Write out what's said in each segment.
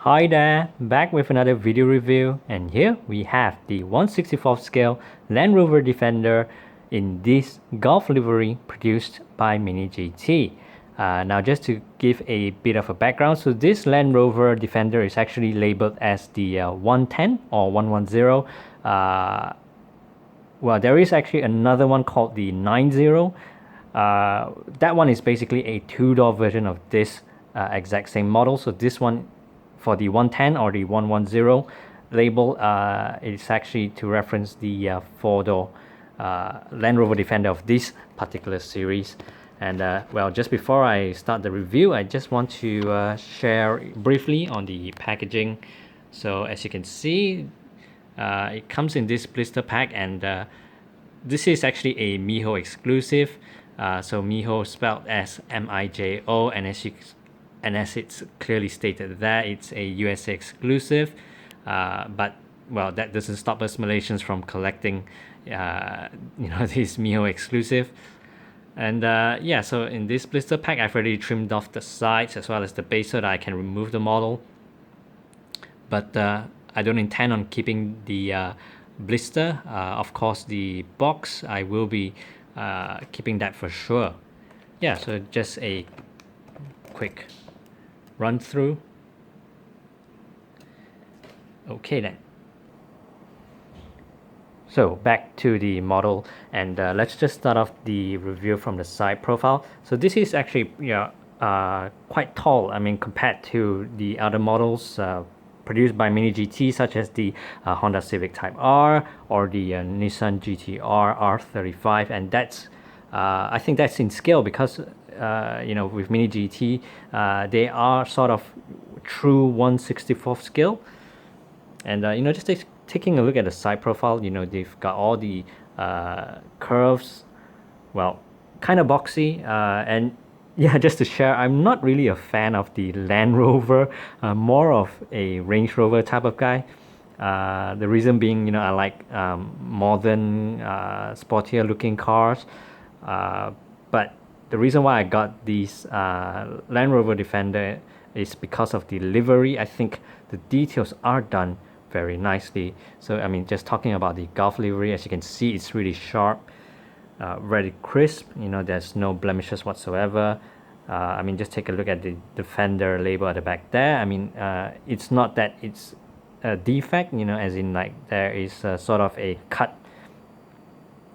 Hi there, back with another video review, and here we have the 1/64th scale Land Rover Defender in this Golf livery produced by Mini GT. Now just to give a bit of a background, so this Land Rover Defender is actually labeled as the 110 or 110. Well, there is actually another one called the 90. That one is basically a two-door version of this exact same model. So this one for the 110 or the 110 label, it's actually to reference the four-door Land Rover Defender of this particular series. And well, just before I start the review, I just want to share briefly on the packaging. So as you can see, it comes in this blister pack, and this is actually a Miho exclusive. So Miho spelled as M-I-J-O, and as it's clearly stated there, it's a USA exclusive. But well, that doesn't stop us Malaysians from collecting, this Miho exclusive. And yeah, so in this blister pack, I've already trimmed off the sides as well as the base so that I can remove the model. But I don't intend on keeping the blister. Of course, the box, I will be keeping that for sure. Yeah, so just a quick run through. Okay then. So back to the model, and let's just start off the review from the side profile. So this is actually quite tall. I mean, compared to the other models produced by Mini GT, such as the Honda Civic Type R or the Nissan GT-R R35, and that's I think that's in scale because with Mini GT they are sort of true 1/64th scale. And just taking a look at the side profile, they've got all the curves, well, kind of boxy, and yeah, just to share, I'm not really a fan of the Land Rover, more of a Range Rover type of guy. The reason being, I like modern, sportier looking cars, but the reason why I got these Land Rover Defender is because of the livery. I think the details are done very nicely. So I mean, just talking about the Golf livery, as you can see, it's really sharp, very crisp. There's no blemishes whatsoever. I mean, just take a look at the Defender label at the back there. I mean, it's not that it's a defect, as in like there is a sort of a cut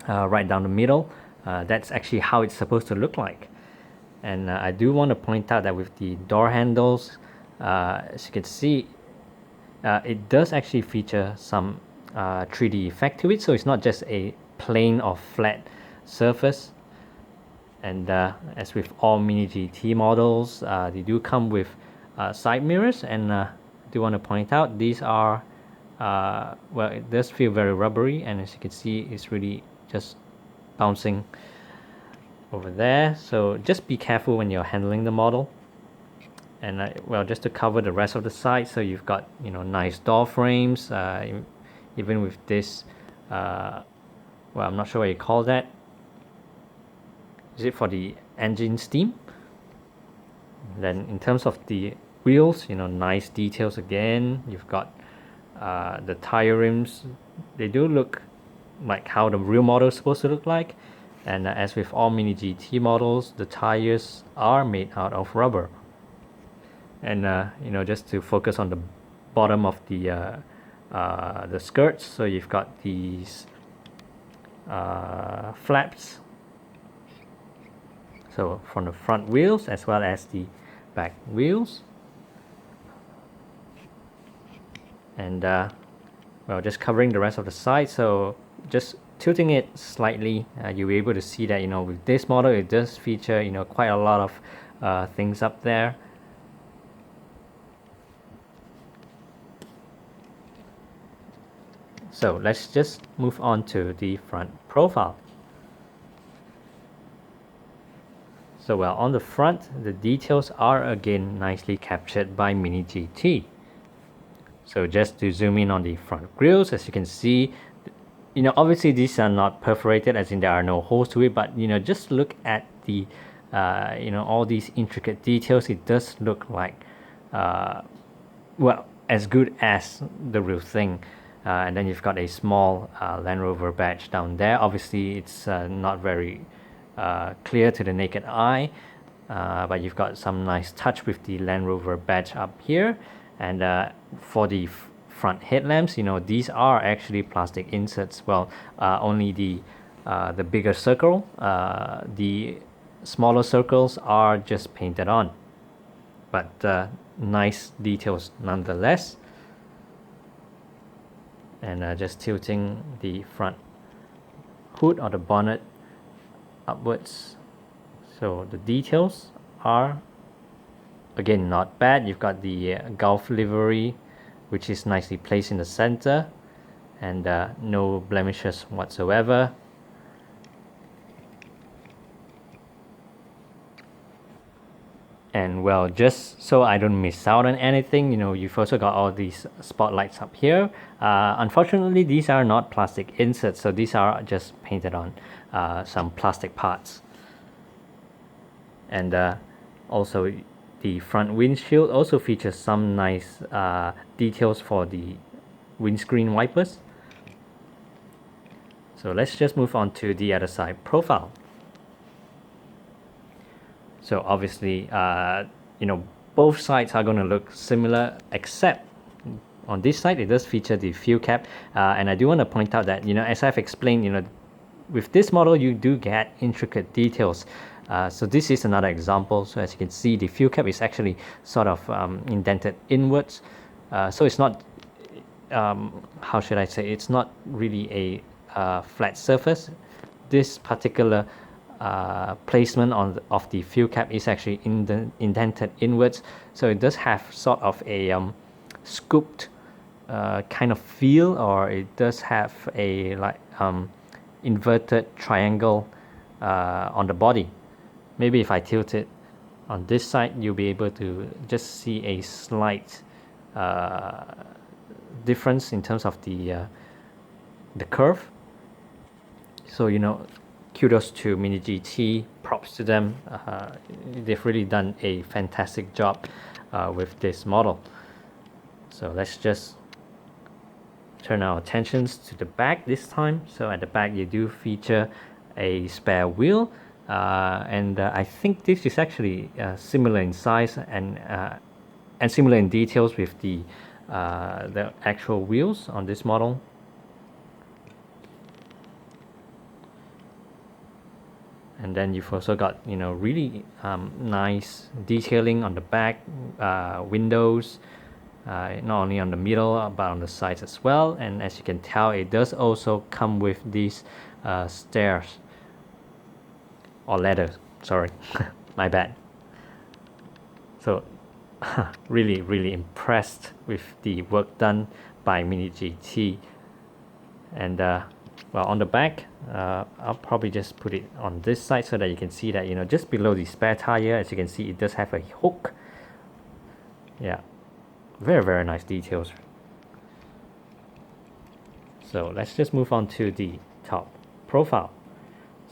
right down the middle. That's actually how it's supposed to look like. And I do want to point out that with the door handles, as you can see, it does actually feature some 3D effect to it, so it's not just a plain or flat surface. And as with all Mini GT models, they do come with side mirrors, and I do want to point out these are well, it does feel very rubbery, and as you can see, it's really just bouncing over there. So just be careful when you're handling the model. And well, just to cover the rest of the side, so you've got nice door frames, even with this well, I'm not sure what you call that. Is it for the engine steam? Then in terms of the wheels, nice details again. You've got the tire rims. They do look like how the real model is supposed to look like. And as with all Mini GT models, the tires are made out of rubber. And just to focus on the bottom of the skirts, so you've got these flaps, so from the front wheels as well as the back wheels. And well, just covering the rest of the side, so just tilting it slightly, you'll be able to see that with this model it does feature quite a lot of things up there. So let's just move on to the front profile. So well, on the front, the details are again nicely captured by Mini GT. So just to zoom in on the front grills, as you can see, obviously these are not perforated, as in there are no holes to it, but just look at the all these intricate details. It does look like well, as good as the real thing. And then you've got a small Land Rover badge down there. Obviously, it's not very clear to the naked eye, but you've got some nice touch with the Land Rover badge up here. And for the front headlamps, these are actually plastic inserts. Well, only the bigger circle, the smaller circles are just painted on, but nice details nonetheless. And just tilting the front hood or the bonnet upwards, so the details are again not bad. You've got the Gulf livery, which is nicely placed in the center, and no blemishes whatsoever. And well, just so I don't miss out on anything, you've also got all these spotlights up here. Unfortunately, these are not plastic inserts, so these are just painted on some plastic parts. And also the front windshield also features some nice details for the windscreen wipers. So let's just move on to the other side profile. So obviously, both sides are going to look similar, except on this side it does feature the fuel cap. And I do want to point out that, as I've explained, with this model you do get intricate details. So this is another example. So as you can see, the fuel cap is actually sort of indented inwards. So it's not, how should I say, it's not really a flat surface. This particular placement of the fuel cap is actually indented inwards, so it does have sort of a scooped kind of feel, or it does have a inverted triangle on the body. Maybe if I tilt it on this side, you'll be able to just see a slight difference in terms of the curve. So kudos to Mini GT, props to them. They've really done a fantastic job with this model. So let's just turn our attentions to the back this time. So at the back you do feature a spare wheel, and I think this is actually similar in size and similar in details with the actual wheels on this model. And then you've also got really nice detailing on the back windows, not only on the middle but on the sides as well. And as you can tell, it does also come with these stairs or ladders, sorry. My bad. So really impressed with the work done by Mini GT. And well, on the back, I'll probably just put it on this side so that you can see that just below the spare tire, as you can see, it does have a hook. Yeah, very nice details. So let's just move on to the top profile.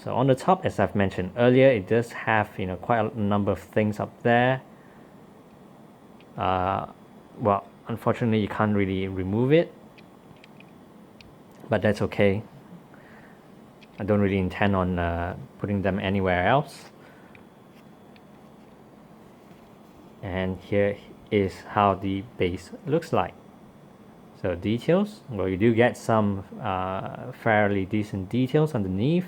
So on the top, as I've mentioned earlier, it does have quite a number of things up there. Well, unfortunately you can't really remove it, but that's okay. I don't really intend on putting them anywhere else. And here is how the base looks like. So details, well, you do get some fairly decent details underneath.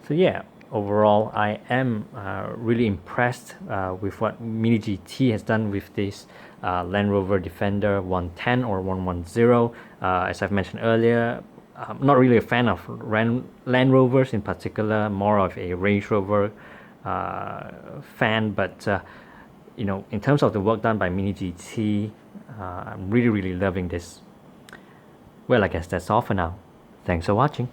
So yeah, overall I am really impressed with what Mini GT has done with this Land Rover Defender 110 or 110. As I've mentioned earlier, I'm not really a fan of Land Rovers in particular, more of a Range Rover fan, but in terms of the work done by Mini GT, I'm really loving this. Well, I guess that's all for now. Thanks for watching.